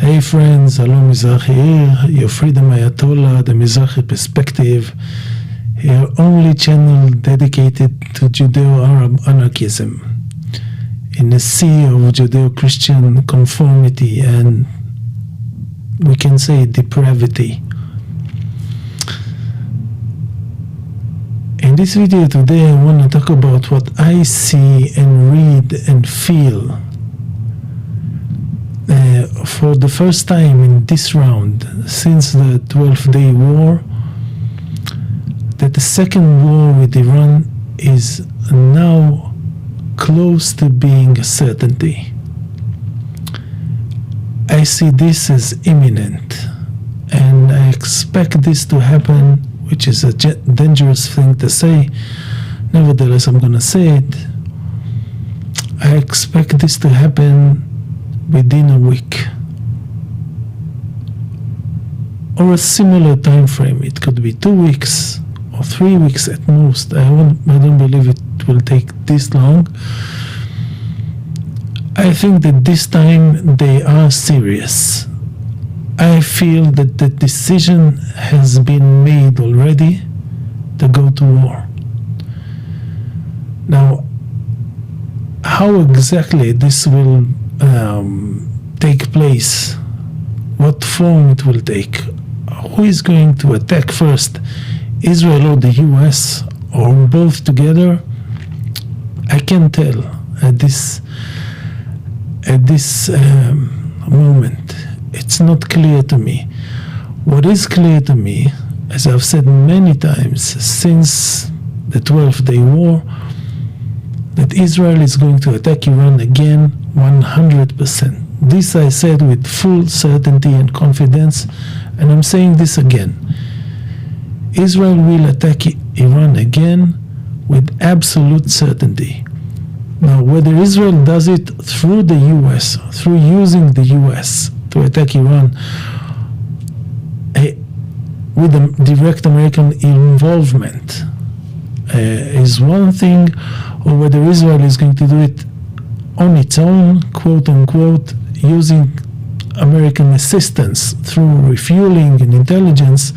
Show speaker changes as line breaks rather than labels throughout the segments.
Hey friends, hello Mizrahi here, your freedom Ayatollah, the Mizrahi perspective, your only channel dedicated to Judeo-Arab anarchism in a sea of Judeo-Christian conformity and we can say depravity. In this video today I want to talk about what I see and read and feel for the first time in this round since the 12th Day War, that the second war with Iran is now close to being a certainty. I see this as imminent, and I expect this to happen, which is a dangerous thing to say. Nevertheless, I'm going to say it. I expect this to happen within a week or a similar time frame. It could be 2 weeks or 3 weeks at most. I don't believe it will take this long. I think that this time they are serious. I feel that the decision has been made already to go to war. Now, how exactly this will take place, what form it will take, who is going to attack first, Israel or the US, or both together, I can't tell at this moment. It's not clear to me. What is clear to me, as I've said many times since the 12th Day War, that Israel is going to attack Iran again 100%. This I said with full certainty and confidence, and I'm saying this again. Israel will attack Iran again with absolute certainty. Now, whether Israel does it through the US, through using the US to attack Iran, with the direct American involvement, is one thing, or whether Israel is going to do it on its own, quote unquote, using American assistance through refueling and intelligence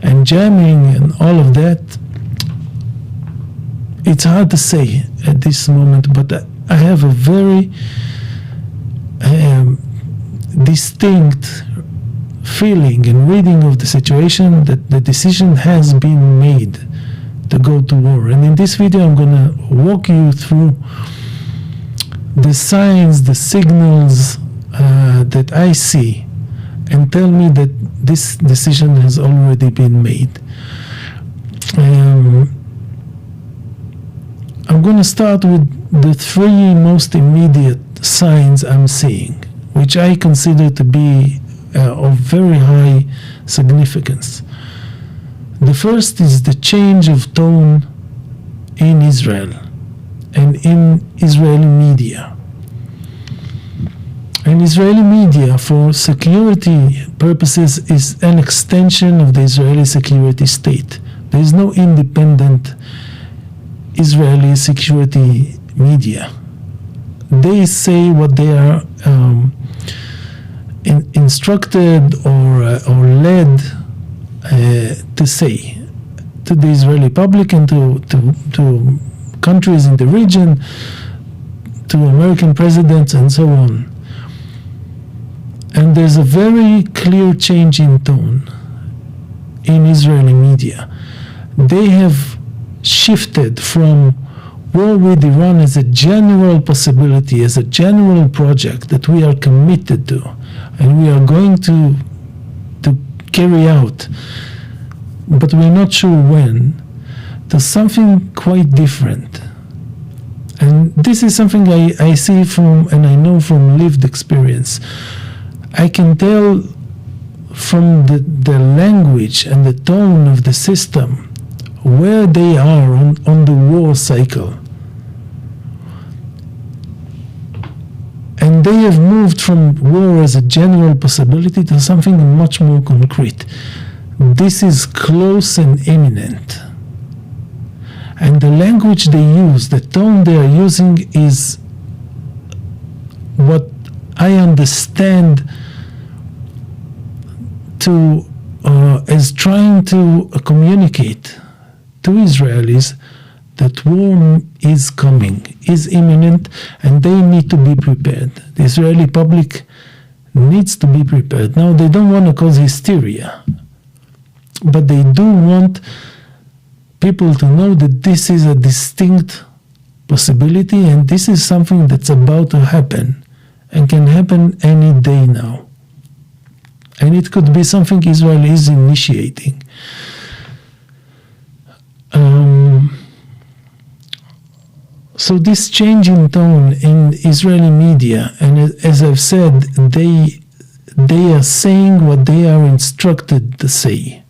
and jamming and all of that. It's hard to say at this moment, but I have a very distinct feeling and reading of the situation that the decision has been made to go to war. And in this video I'm going to walk you through the signs, the signals that I see, and tell me that this decision has already been made. I'm going to start with the three most immediate signs I'm seeing, which I consider to be of very high significance. The first is the change of tone in Israel and in Israeli media. And Israeli media, for security purposes, is an extension of the Israeli security state. There is no independent Israeli security media. They say what they are instructed or led to say to the Israeli public and to countries in the region, to American presidents and so on. And there's a very clear change in tone in Israeli media. They have shifted from war with Iran as a general possibility, as a general project that we are committed to and we are going to carry out, but we're not sure when, to something quite different. And this is something I see from, and I know from lived experience. I can tell from the language and the tone of the system where they are on the war cycle. And they have moved from war as a general possibility to something much more concrete. This is close and imminent. And the language they use, the tone they are using, is what I understand as trying to communicate to Israelis that war is coming, is imminent, and they need to be prepared. The Israeli public needs to be prepared. Now, they don't want to cause hysteria, but they do want people to know that this is a distinct possibility, and this is something that's about to happen and can happen any day now. And it could be something Israel is initiating. So this change in tone in Israeli media, and as I've said, they are saying what they are instructed to say.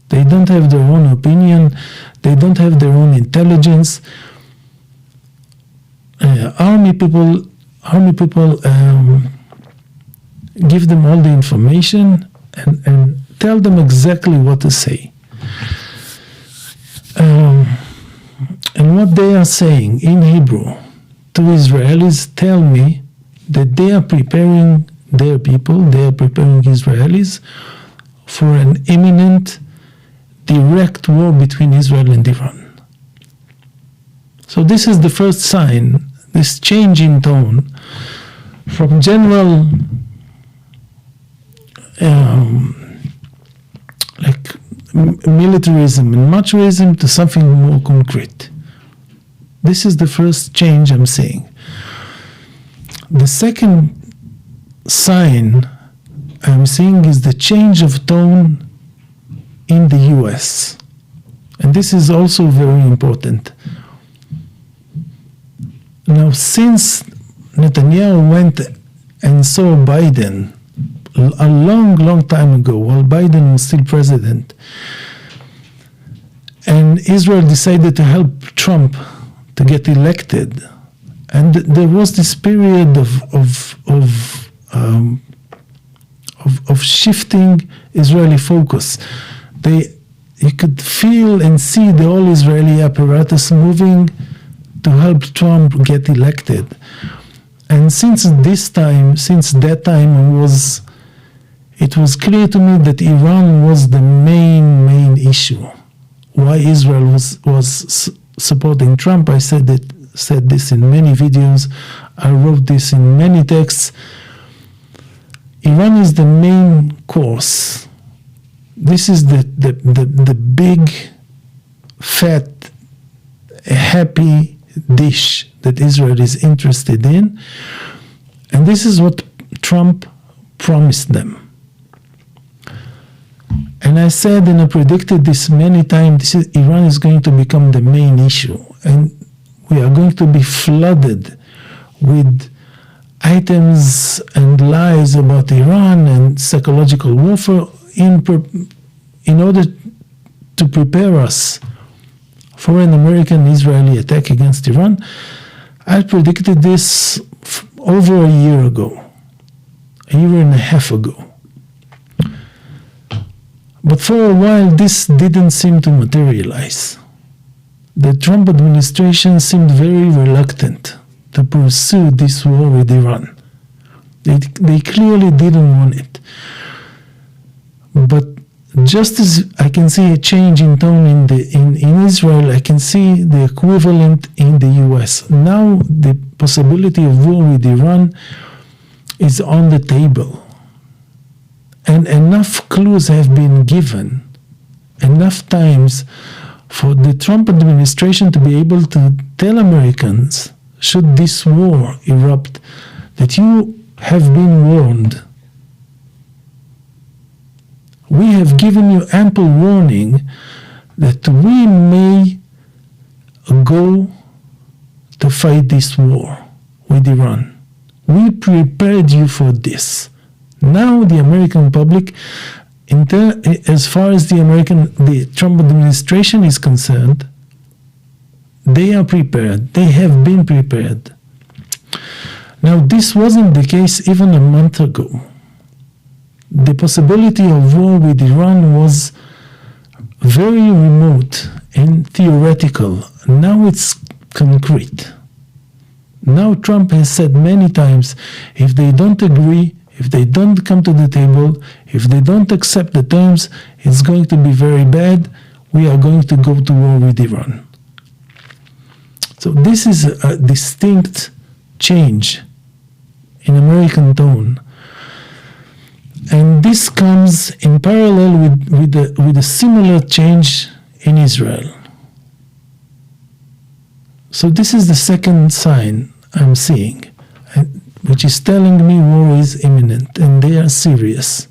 They don't have their own opinion. They don't have their own intelligence. Army people give them all the information and tell them exactly what to say. And what they are saying in Hebrew to Israelis tell me that they are preparing their people, they are preparing Israelis for an imminent, direct war between Israel and Iran. So this is the first sign, this change in tone from general militarism and machoism to something more concrete. This is the first change I'm seeing. The second sign I'm seeing is the change of tone in the US. And this is also very important. Now, since Netanyahu went and saw Biden a long time ago, while Biden was still president, and Israel decided to help Trump to get elected, and there was this period of shifting Israeli focus. You could feel and see the whole Israeli apparatus moving to help Trump get elected. And since that time, it was clear to me that Iran was the main issue. Why Israel was supporting Trump. I said this in many videos. I wrote this in many texts. Iran is the main course. This is the big, fat, happy dish that Israel is interested in. And this is what Trump promised them. And I said and I predicted this many times, Iran is going to become the main issue. And we are going to be flooded with items and lies about Iran and psychological warfare in order to prepare us for an American-Israeli attack against Iran. I predicted this over a year ago, a year and a half ago. But for a while, this didn't seem to materialize. The Trump administration seemed very reluctant to pursue this war with Iran. They clearly didn't want it. But just as I can see a change in tone in Israel, I can see the equivalent in the US. Now the possibility of war with Iran is on the table. And enough clues have been given, enough times for the Trump administration to be able to tell Americans, should this war erupt, that you have been warned. We have given you ample warning that we may go to fight this war with Iran. We prepared you for this. Now the American public, as far as the Trump administration is concerned, they are prepared. They have been prepared. Now, this wasn't the case even a month ago. The possibility of war with Iran was very remote and theoretical. Now it's concrete. Now Trump has said many times, if they don't agree, If they don't come to the table, if they don't accept the terms, it's going to be very bad. We are going to go to war with Iran. So this is a distinct change in American tone. And this comes in parallel with a similar change in Israel. So this is the second sign I'm seeing, which is telling me war is imminent and they are serious.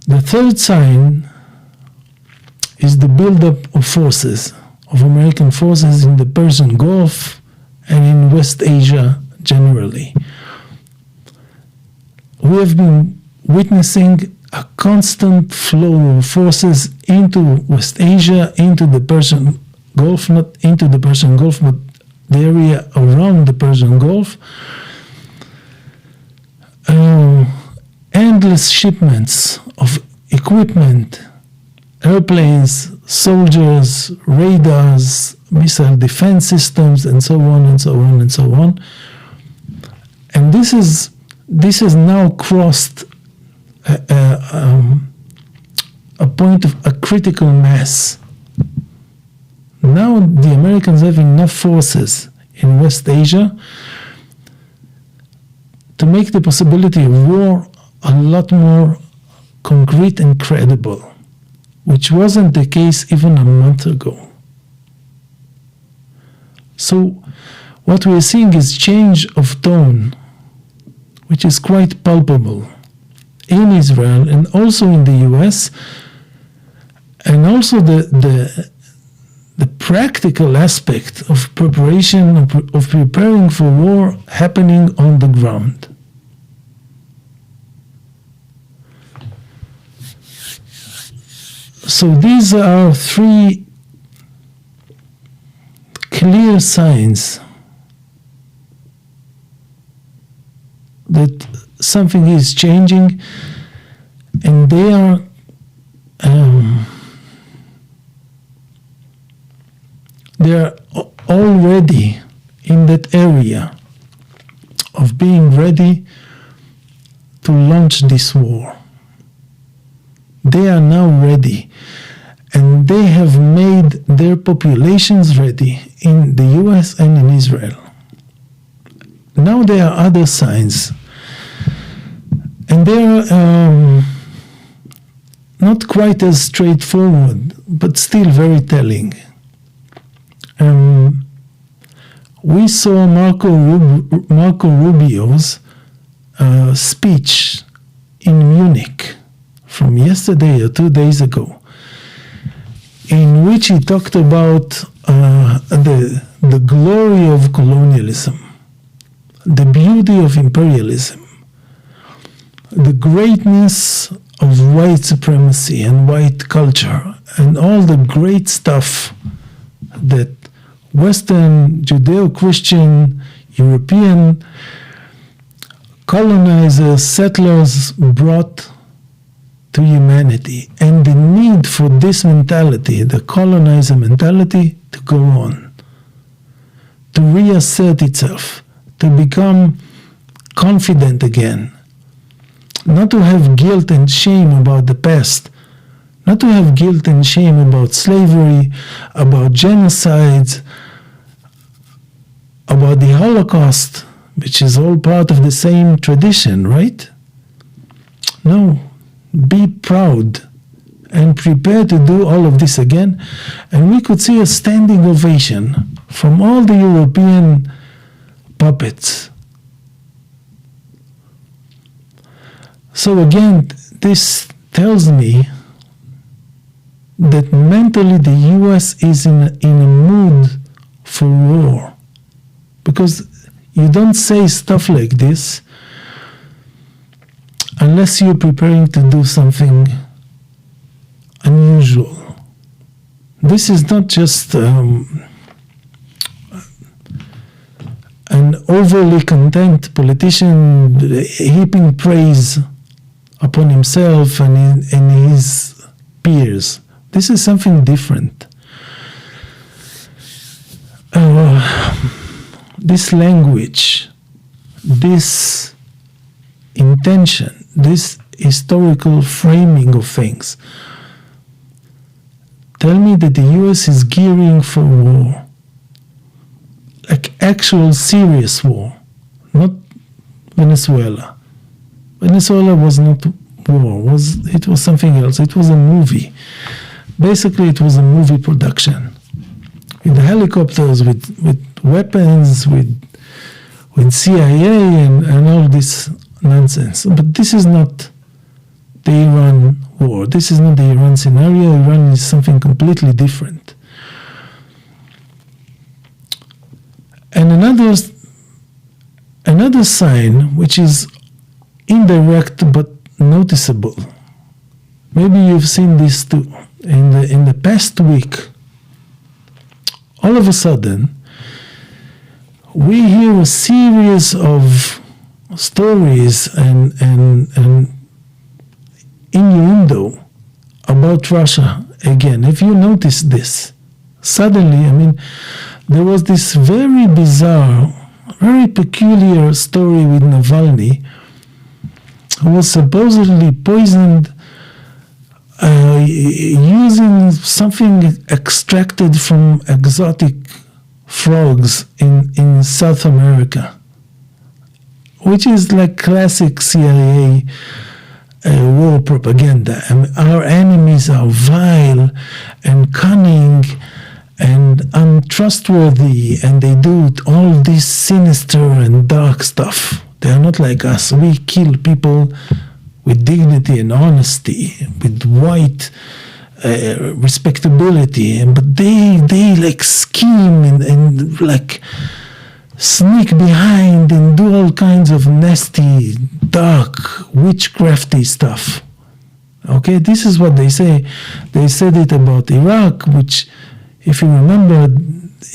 The third sign is the buildup of forces, of American forces in the Persian Gulf and in West Asia generally. We have been witnessing a constant flow of forces into West Asia, into the Persian Gulf, not into the Persian Gulf, but the area around the Persian Gulf. Endless shipments of equipment, airplanes, soldiers, radars, missile defense systems, and so on and so on and so on. And this has now crossed a point of a critical mass. Now the Americans have enough forces in West Asia to make the possibility of war a lot more concrete and credible, which wasn't the case even a month ago. So what we're seeing is change of tone, which is quite palpable in Israel and also in the US, and also the practical aspect of preparation, of preparing for war happening on the ground. So these are three clear signs that something is changing, and they are already in that area of being ready to launch this war. They are now ready, and they have made their populations ready in the US and in Israel. Now there are other signs, and they're not quite as straightforward, but still very telling. We saw Marco Rubio's speech in Munich from yesterday or 2 days ago, in which he talked about the glory of colonialism, the beauty of imperialism, the greatness of white supremacy and white culture, and all the great stuff that Western, Judeo-Christian, European colonizers, settlers brought to humanity, and the need for this mentality, the colonizer mentality, to go on, to reassert itself, to become confident again, not to have guilt and shame about the past, not to have guilt and shame about slavery, about genocides, about the Holocaust, which is all part of the same tradition, right? No. Be proud and prepare to do all of this again. And we could see a standing ovation from all the European puppets. So again, this tells me that mentally the US is in a mood for war. Because you don't say stuff like this unless you're preparing to do something unusual. This is not just an overly content politician heaping praise upon himself and his peers. This is something different. This language, this intention, this historical framing of things, tell me that the US is gearing for war, like actual serious war, not Venezuela. Venezuela was not war, it was something else. It was a movie. Basically, it was a movie production with helicopters, with weapons, with CIA and all this nonsense. But this is not the Iran war. This is not the Iran scenario. Iran is something completely different. And another sign, which is indirect but noticeable, maybe you've seen this too, in the past week, all of a sudden, we hear a series of stories and innuendo about Russia again. If you notice this, suddenly, I mean, there was this very bizarre, very peculiar story with Navalny, who was supposedly poisoned using something extracted from exotic frogs in South America, which is like classic CIA war propaganda. I mean, our enemies are vile and cunning and untrustworthy, and they do all this sinister and dark stuff. They are not like us. We kill people with dignity and honesty, with white respectability, but they like scheme and like sneak behind and do all kinds of nasty, dark, witchcrafty stuff. Okay, this is what they say. They said it about Iraq, which, if you remember,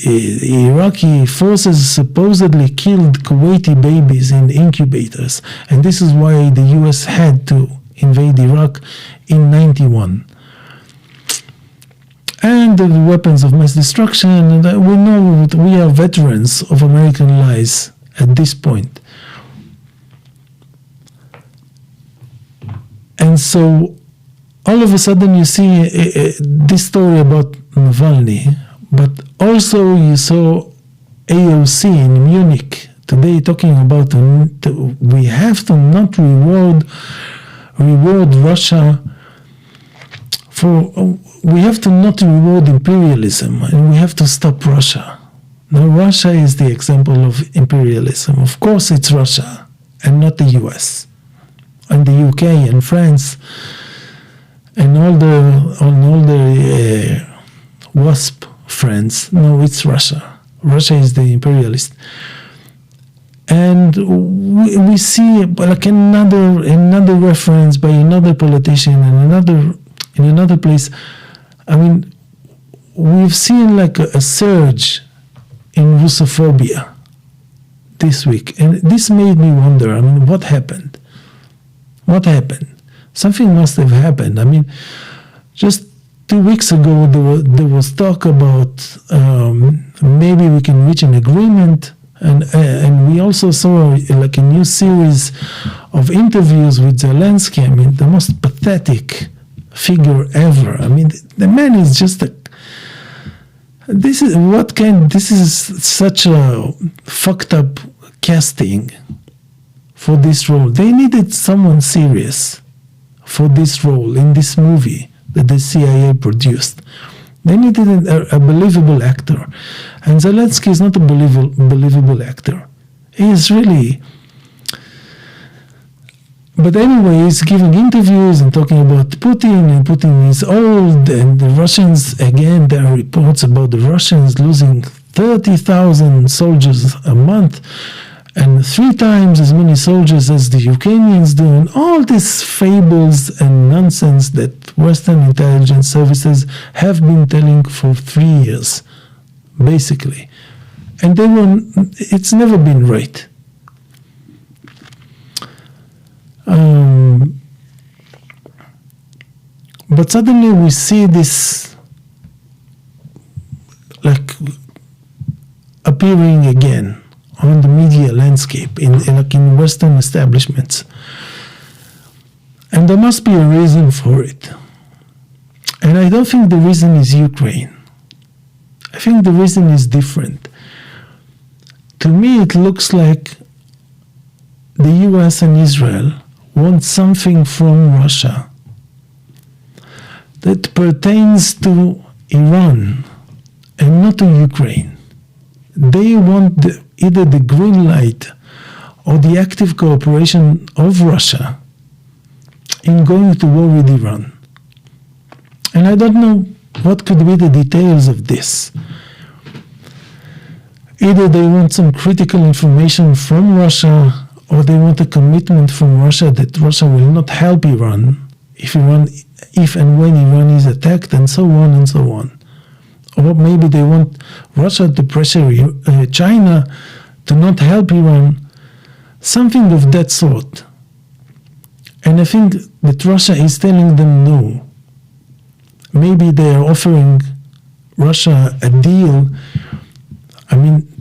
Iraqi forces supposedly killed Kuwaiti babies in incubators, and this is why the US had to invade Iraq in 91. And the weapons of mass destruction, and we know that we are veterans of American lies at this point. And so all of a sudden you see this story about Navalny, but also you saw AOC in Munich today talking about we have to not reward Russia we have to not reward imperialism, and we have to stop Russia. Now, Russia is the example of imperialism. Of course, it's Russia and not the US and the UK and France and all the WASP friends. No, it's Russia. Russia is the imperialist. And we see like another reference by another politician and in another place. I mean, we've seen like a surge in Russophobia this week, and this made me wonder. I mean, what happened? What happened? Something must have happened. I mean, just 2 weeks ago, there was talk about maybe we can reach an agreement, and we also saw like a new series of interviews with Zelensky. I mean, the most pathetic figure ever. I mean, the man is just this is such a fucked up casting for this role. They needed someone serious for this role in this movie that the CIA produced. They needed a believable actor. And Zelensky is not a believable actor. He is really... But anyway, he's giving interviews and talking about Putin, and Putin is old, and the Russians, again, there are reports about the Russians losing 30,000 soldiers a month, and 3 times as many soldiers as the Ukrainians do, and all these fables and nonsense that Western intelligence services have been telling for 3 years, basically. And it's never been right. But suddenly we see this like appearing again on the media media landscape, in Western establishments. And there must be a reason for it. And I don't think the reason is Ukraine. I think the reason is different. To me, it looks like the US and Israel want something from Russia that pertains to Iran and not to Ukraine. They want either the green light or the active cooperation of Russia in going to war with Iran. And I don't know what could be the details of this. Either they want some critical information from Russia, or they want a commitment from Russia that Russia will not help Iran if and when Iran is attacked, and so on and so on. Or maybe they want Russia to pressure China to not help Iran, something of that sort. And I think that Russia is telling them no. Maybe they are offering Russia a deal,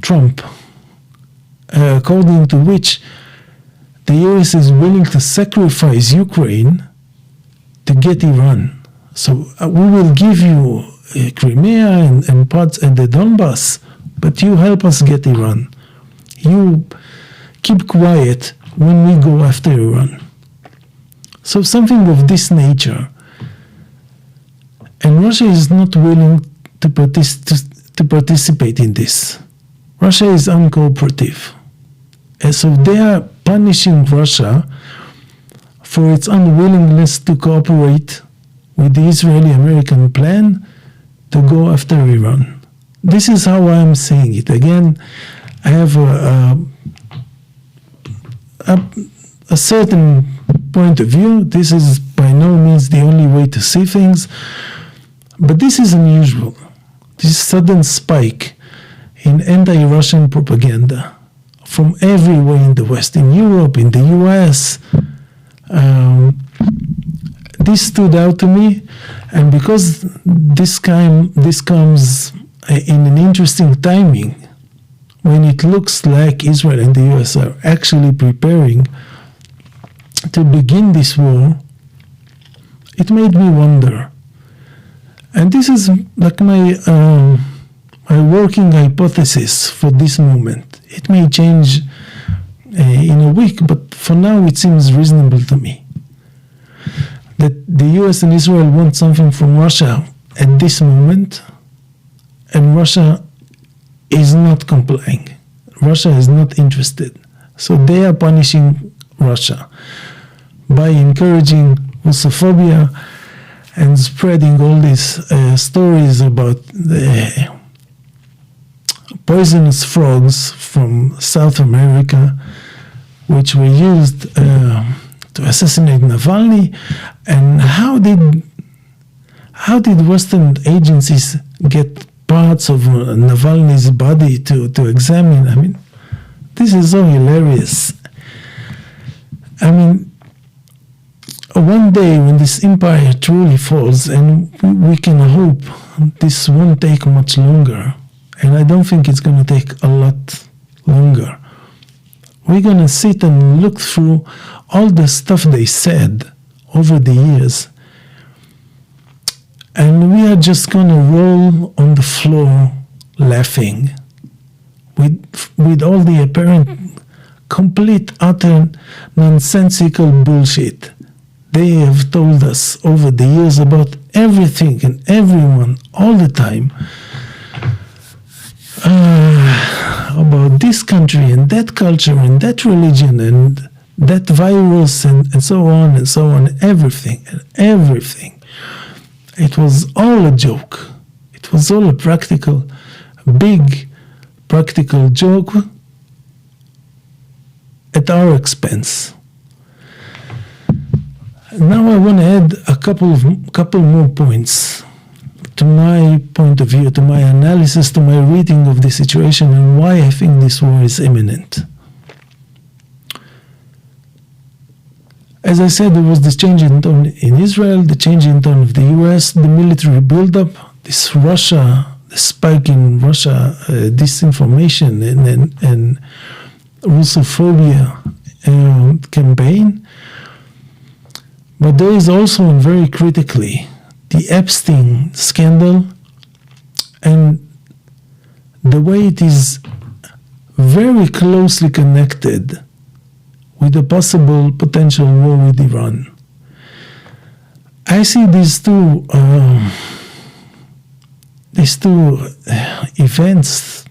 Trump, according to which the US is willing to sacrifice Ukraine to get Iran. So we will give you Crimea and parts and the Donbass, but you help us get Iran. You keep quiet when we go after Iran. So something of this nature. And Russia is not willing to participate in this. Russia is uncooperative. And so they are punishing Russia for its unwillingness to cooperate with the Israeli-American plan to go after Iran. This is how I am saying it. Again, I have a certain point of view. This is by no means the only way to see things, but this is unusual. This sudden spike in anti-Russian propaganda from everywhere in the West, in Europe, in the US. This stood out to me, and because this comes in an interesting timing, when it looks like Israel and the US are actually preparing to begin this war, it made me wonder. And this is like my working hypothesis for this moment. It may change in a week, but for now it seems reasonable to me that the US and Israel want something from Russia at this moment, and Russia is not complying. Russia is not interested. So they are punishing Russia by encouraging Russophobia and spreading all these stories about the poisonous frogs from South America, which were used to assassinate Navalny. And how did Western agencies get parts of Navalny's body to examine? This is so hilarious. One day when this empire truly falls, and we can hope this won't take much longer, and I don't think it's going to take a lot longer, we're going to sit and look through all the stuff they said over the years, and we are just going to roll on the floor laughing with all the apparent complete, utter, nonsensical bullshit they have told us over the years about everything and everyone all the time, about this country and that culture and that religion and that virus and so on and so on, everything. It was all a joke. It was all a big practical joke at our expense. Now I want to add a couple more points to my point of view, to my analysis, to my reading of the situation, and why I think this war is imminent. As I said, there was this change in tone in Israel, the change in tone of the US, the military buildup, this Russia, the spike in Russia disinformation and Russophobia campaign. But there is also, and very critically, the Epstein scandal, and the way it is very closely connected with a possible potential war with Iran. I see these two events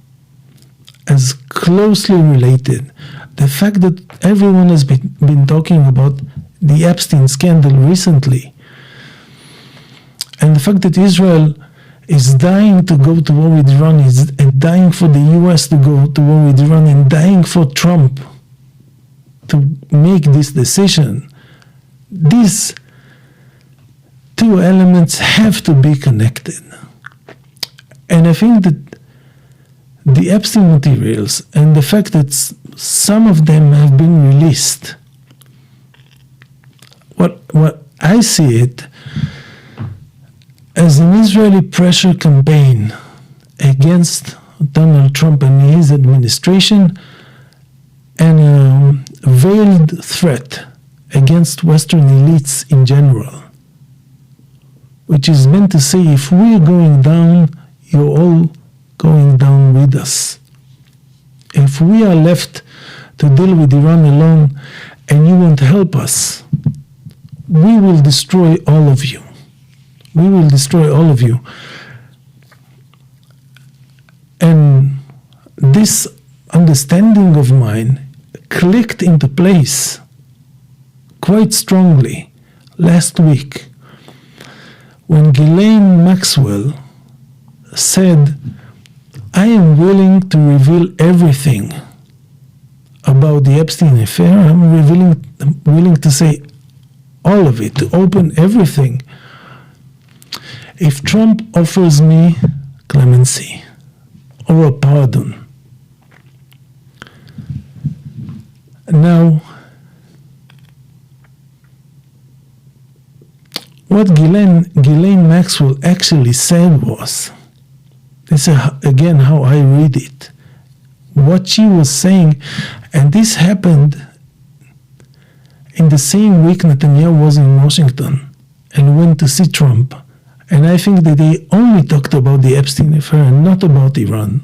as closely related. The fact that everyone has been talking about the Epstein scandal recently, and the fact that Israel is dying to go to war with Iran, and dying for the US to go to war with Iran, and dying for Trump to make this decision, these two elements have to be connected. And I think that the Epstein materials and the fact that some of them have been released, what I see it as an Israeli pressure campaign against Donald Trump and his administration, and a veiled threat against Western elites in general, which is meant to say, if we're going down, you're all going down with us. If we are left to deal with Iran alone and you won't help us, we will destroy all of you. We will destroy all of you. And this understanding of mine clicked into place quite strongly last week when Ghislaine Maxwell said, I am willing to reveal everything about the Epstein affair. I'm willing to say all of it, to open everything, if Trump offers me clemency or a pardon. Now, what Ghislaine Maxwell actually said was, this is again how I read it, what she was saying, and this happened in the same week Netanyahu was in Washington and went to see Trump. And I think that they only talked about the Epstein affair and not about Iran,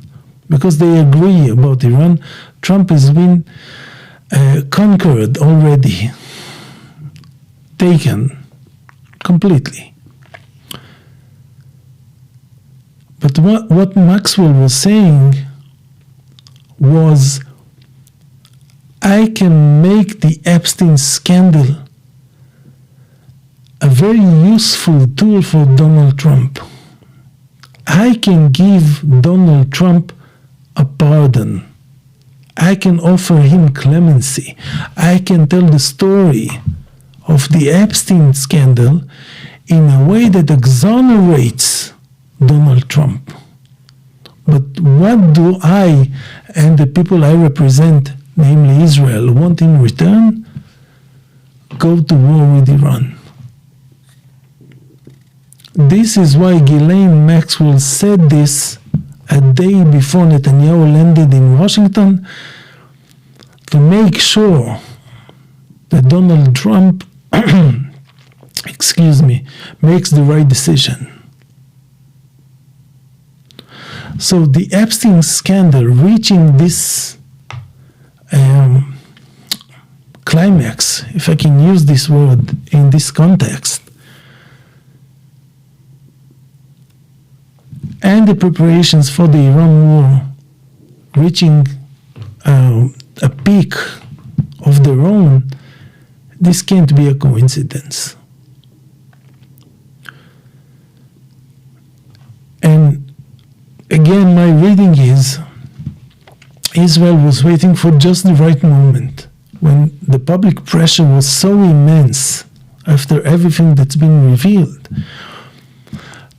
because they agree about Iran. Trump has been conquered already, taken completely. But what Maxwell was saying was, I can make the Epstein scandal a very useful tool for Donald Trump. I can give Donald Trump a pardon. I can offer him clemency. I can tell the story of the Epstein scandal in a way that exonerates Donald Trump. But what do I and the people I represent, namely Israel, want in return? Go to war with Iran. This is why Ghislaine Maxwell said this a day before Netanyahu landed in Washington, to make sure that Donald Trump makes the right decision. So the Epstein scandal reaching this climax, if I can use this word in this context, and the preparations for the Iran war reaching a peak of their own, this can't be a coincidence. And again, my reading is, Israel was waiting for just the right moment, when the public pressure was so immense after everything that's been revealed,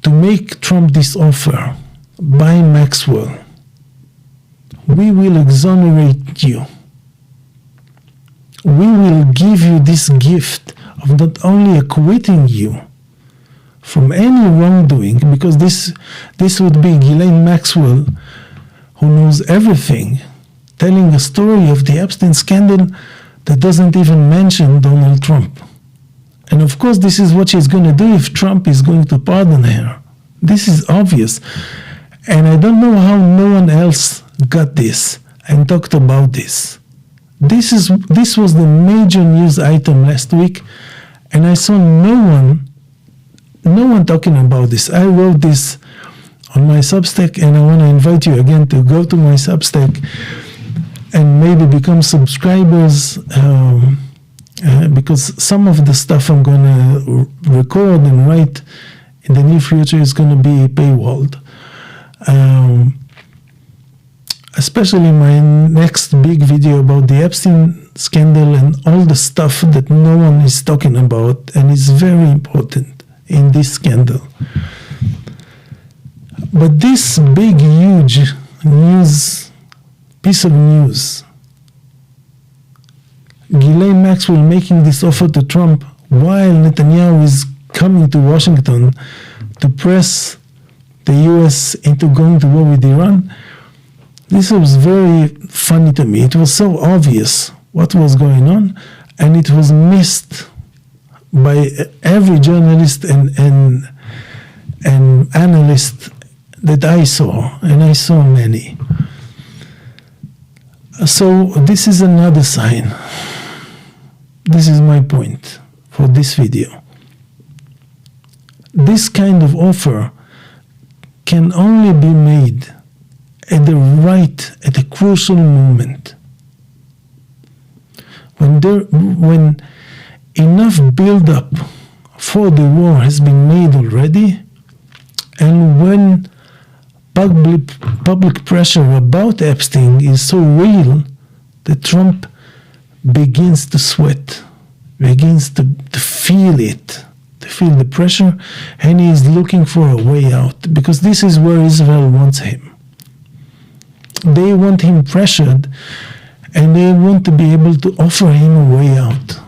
to make Trump this offer by Maxwell. We will exonerate you. We will give you this gift of not only acquitting you from any wrongdoing, because this would be Ghislaine Maxwell, who knows everything, telling a story of the Epstein scandal that doesn't even mention Donald Trump. And of course, this is what she's going to do if Trump is going to pardon her. This is obvious. And I don't know how no one else got this and talked about this. This was the major news item last week, and I saw no one talking about this. I wrote this on my Substack, and I want to invite you again to go to my Substack and maybe become subscribers, because some of the stuff I'm going to record and write in the near future is going to be paywalled. Especially my next big video about the Epstein scandal and all the stuff that no one is talking about and is very important in this scandal. But this big, huge piece of news, Ghislaine Maxwell making this offer to Trump while Netanyahu is coming to Washington to press the US into going to war with Iran, this was very funny to me. It was so obvious what was going on, and it was missed by every journalist and analyst that I saw, and I saw many. So this is another sign. This is my point for this video. This kind of offer can only be made at a crucial moment. When enough buildup for the war has been made already, and when public pressure about Epstein is so real that Trump begins to sweat, begins to feel it, to feel the pressure, and he is looking for a way out, because this is where Israel wants him. They want him pressured, and they want to be able to offer him a way out.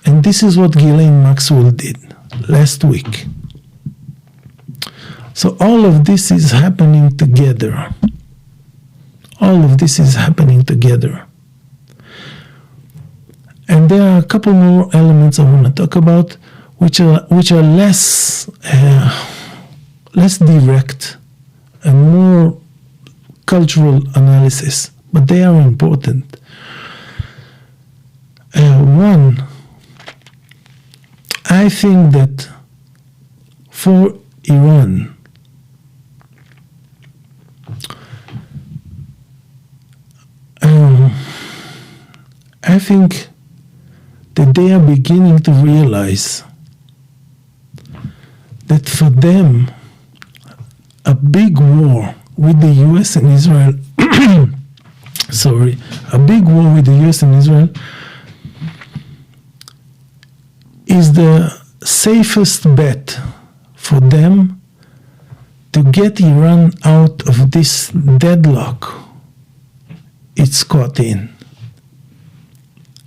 And this is what Ghislaine Maxwell did last week. So all of this is happening together. All of this is happening together. And there are a couple more elements I want to talk about, which are less direct and more cultural analysis, but they are important. One, I think that for Iran, I think that they are beginning to realize that for them, a big war with the US and Israel, a big war with the US and Israel is the safest bet for them to get Iran out of this deadlock it's caught in,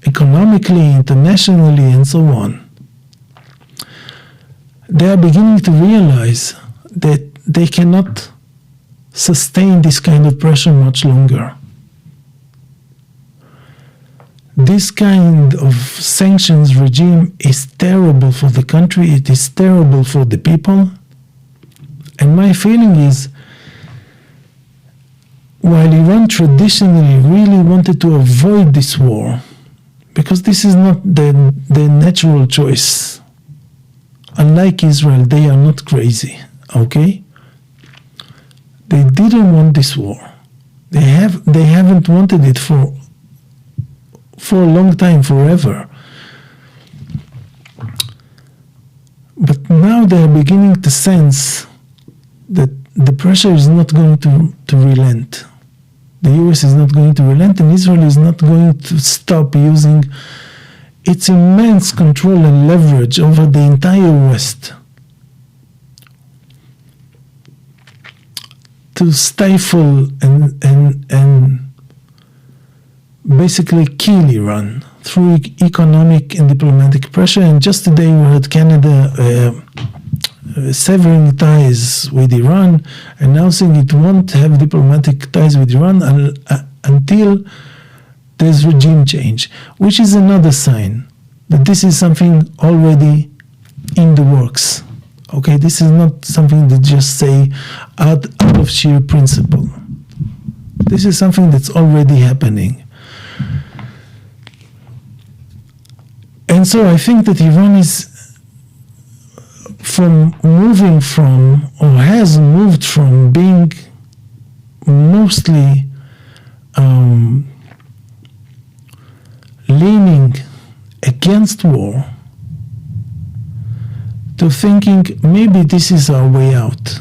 economically, internationally, and so on. They are beginning to realize that they cannot sustain this kind of pressure much longer. This kind of sanctions regime is terrible for the country, it is terrible for the people. And my feeling is, while Iran traditionally really wanted to avoid this war, because this is not the natural choice. Unlike Israel, they are not crazy, okay? They didn't want this war. They haven't wanted it for a long time, forever. But now they are beginning to sense that the pressure is not going to relent. The US is not going to relent, and Israel is not going to stop using its immense control and leverage over the entire West to stifle and basically kill Iran through economic and diplomatic pressure. And just today we heard Canada severing ties with Iran, announcing it won't have diplomatic ties with Iran until there's regime change, which is another sign that this is something already in the works. Okay, this is not something that just say out of sheer principle. This is something that's already happening. And so I think that Iran is moving from, or has moved from being mostly leaning against war to thinking maybe this is our way out.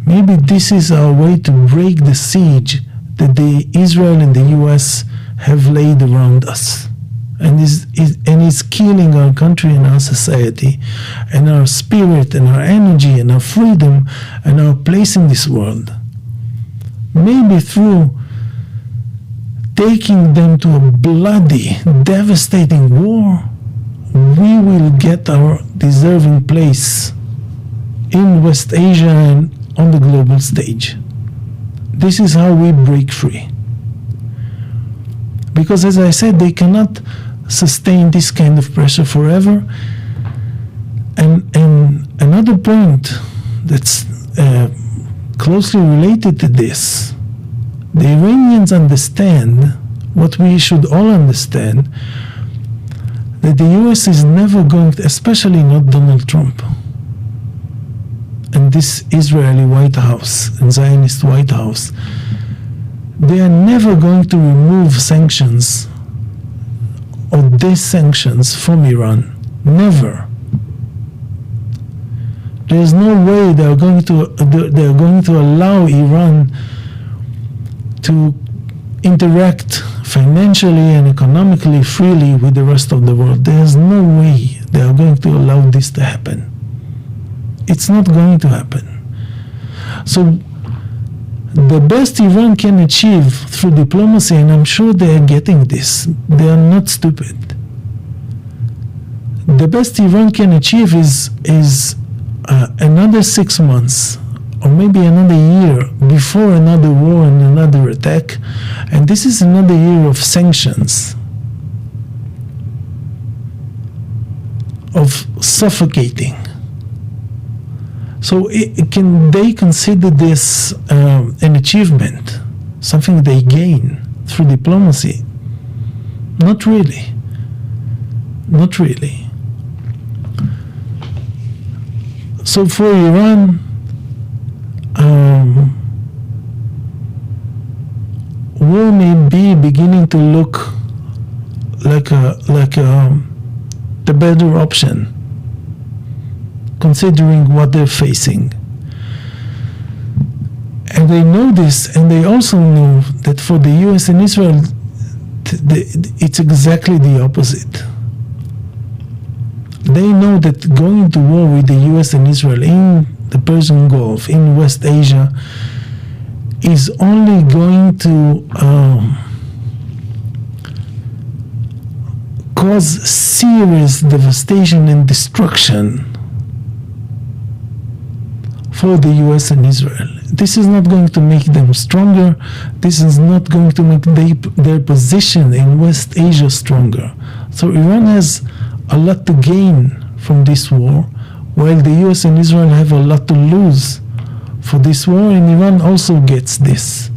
Maybe this is our way to break the siege that the Israel and the US have laid around us, and is killing our country and our society and our spirit and our energy and our freedom and our place in this world. Maybe through taking them to a bloody, devastating war, we will get our deserving place in West Asia and on the global stage. This is how we break free. Because as I said, they cannot sustain this kind of pressure forever. And another point that's closely related to this, the Iranians understand what we should all understand, that the US is never going to, especially not Donald Trump and this Israeli White House and Zionist White House, they are never going to remove sanctions or dis-sanctions from Iran. Never. There is no way they are going to allow Iran to interact financially and economically freely with the rest of the world. There is no way they are going to allow this to happen. It's not going to happen. So the best Iran can achieve through diplomacy, and I'm sure they are getting this, they are not stupid. The best Iran can achieve is another 6 months or maybe another year before another war and another attack, and this is another year of sanctions, of suffocating. So can they consider this an achievement, something they gain through diplomacy? Not really. Not really. So for Iran, war may be beginning to look like the better option, considering what they're facing. And they know this, and they also know that for the US and Israel, it's exactly the opposite. They know that going to war with the US and Israel in the Persian Gulf, in West Asia, is only going to cause serious devastation and destruction for the US and Israel. This is not going to make them stronger. This is not going to make their position in West Asia stronger. So Iran has a lot to gain from this war, while the US and Israel have a lot to lose for this war, and Iran also gets this.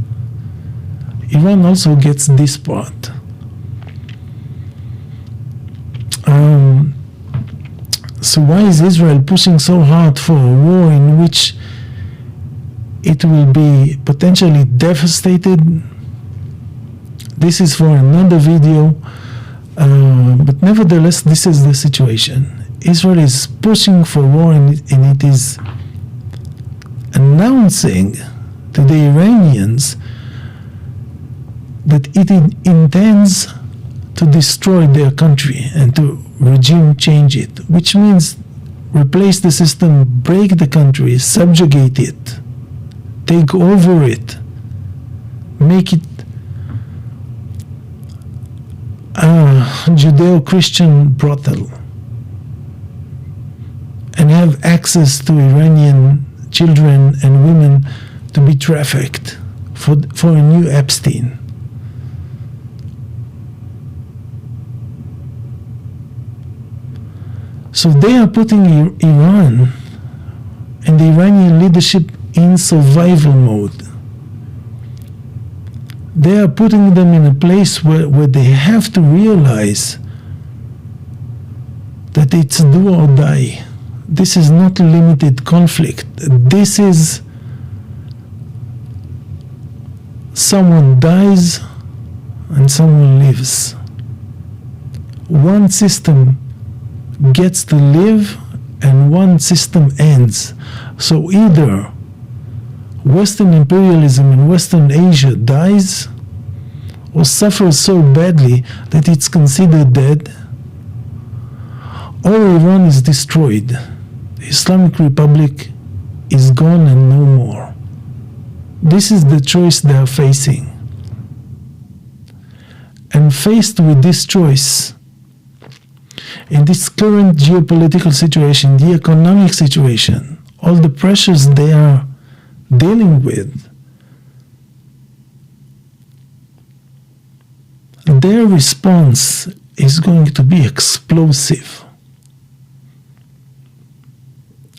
Iran also gets this part. So why is Israel pushing so hard for a war in which it will be potentially devastated? This is for another video, but nevertheless, this is the situation. Israel is pushing for war, and it is announcing to the Iranians that it intends to destroy their country and to regime change it, which means replace the system, break the country, subjugate it, take over it, make it a Judeo-Christian brothel, and have access to Iranian children and women to be trafficked for a new Epstein. So they are putting Iran and the Iranian leadership in survival mode. They are putting them in a place where they have to realize that it's do or die. This is not limited conflict. This is someone dies and someone lives. One system gets to live and one system ends. So either Western imperialism in Western Asia dies or suffers so badly that it's considered dead, or Iran is destroyed. The Islamic Republic is gone and no more. This is the choice they are facing. And faced with this choice, in this current geopolitical situation, the economic situation, all the pressures they are dealing with, their response is going to be explosive.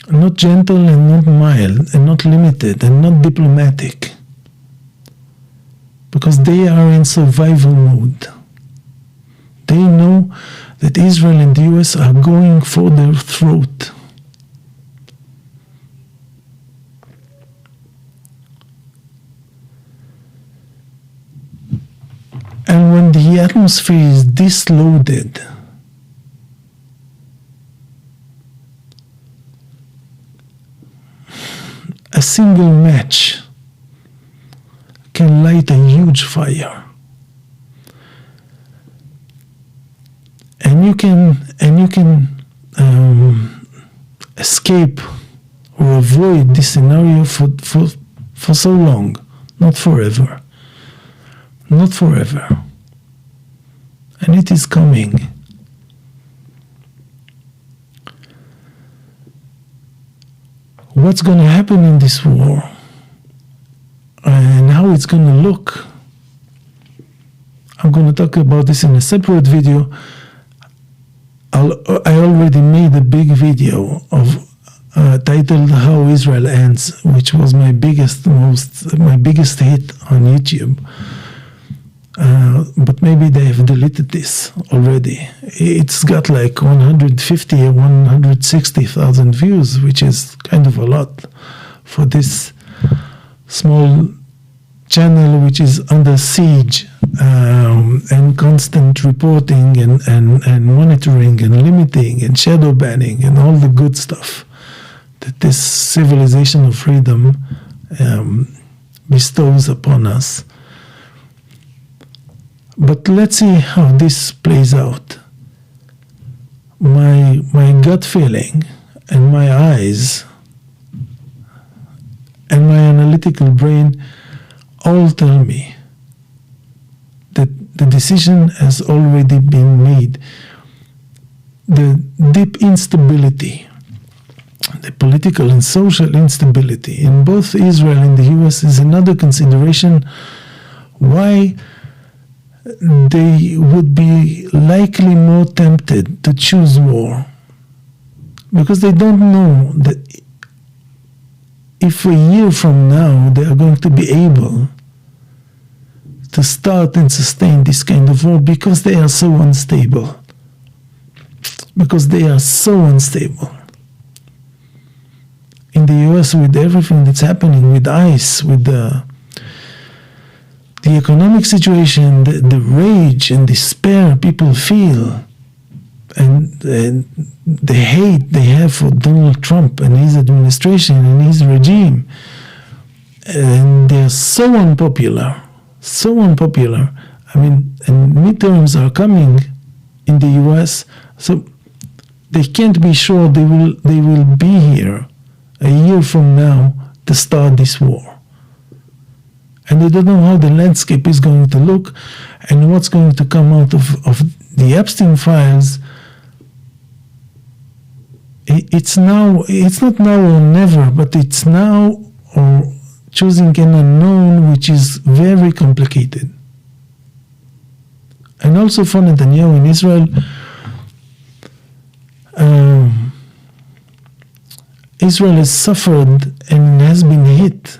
Not gentle and not mild and not limited and not diplomatic. Because they are in survival mode. They know that Israel and the US are going for their throat. And when the atmosphere is disloaded, a single match can light a huge fire. And you can escape or avoid this scenario for so long, not forever. Not forever. And it is coming. What's going to happen in this war and how it's going to look, I'm going to talk about this in a separate video. I already made a big video titled "How Israel Ends," which was my biggest hit on YouTube. But maybe they have deleted this already. It's got like 150 or 160,000 views, which is kind of a lot for this small channel, which is under siege and constant reporting and monitoring and limiting and shadow banning and all the good stuff that this civilization of freedom bestows upon us. But let's see how this plays out. My gut feeling and my eyes and my analytical brain all tell me that the decision has already been made. The deep instability, the political and social instability in both Israel and the US is another consideration why they would be likely more tempted to choose war, because they don't know that if a year from now they are going to be able to start and sustain this kind of war, because they are so unstable. Because they are so unstable. In the US, with everything that's happening, with ICE, with the economic situation, the rage and despair people feel, and the hate they have for Donald Trump and his administration and his regime, and they're so unpopular. I mean, and midterms are coming in the US, so they can't be sure they will be here a year from now to start this war. And they don't know how the landscape is going to look and what's going to come out of the Epstein files. It's not now or never, but it's now or choosing an unknown, which is very complicated. And also for Netanyahu in Israel, Israel has suffered and has been hit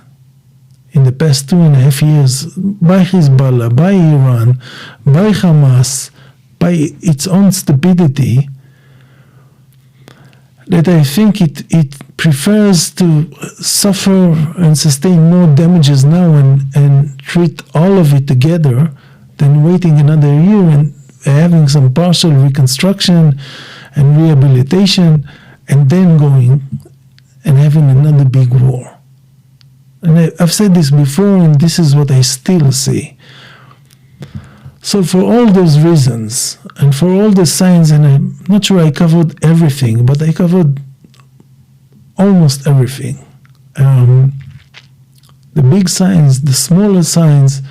in the past 2.5 years by Hezbollah, by Iran, by Hamas, by its own stupidity, that I think it prefers to suffer and sustain more damages now and treat all of it together than waiting another year and having some partial reconstruction and rehabilitation and then going and having another big war. And I've said this before, and this is what I still see. So for all those reasons, and for all the signs, and I'm not sure I covered everything, but I covered almost everything. The big signs, the smaller signs,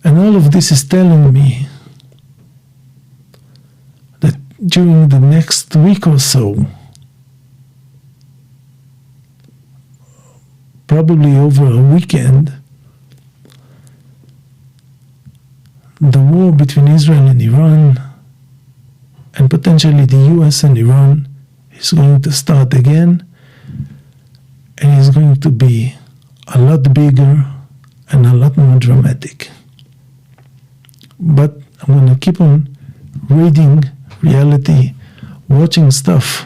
and all of this is telling me that during the next week or so, probably over a weekend, the war between Israel and Iran, and potentially the US and Iran, is going to start again, and is going to be a lot bigger and a lot more dramatic. But I'm going to keep on reading reality, watching stuff,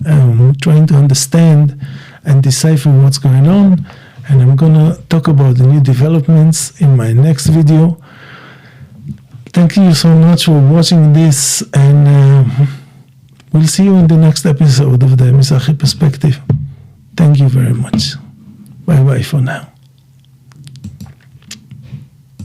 trying to understand and decipher what's going on, and I'm going to talk about the new developments in my next video. Thank you so much for watching this, and we'll see you in the next episode of the Mizrahi Perspective. Thank you very much. Bye-bye for now.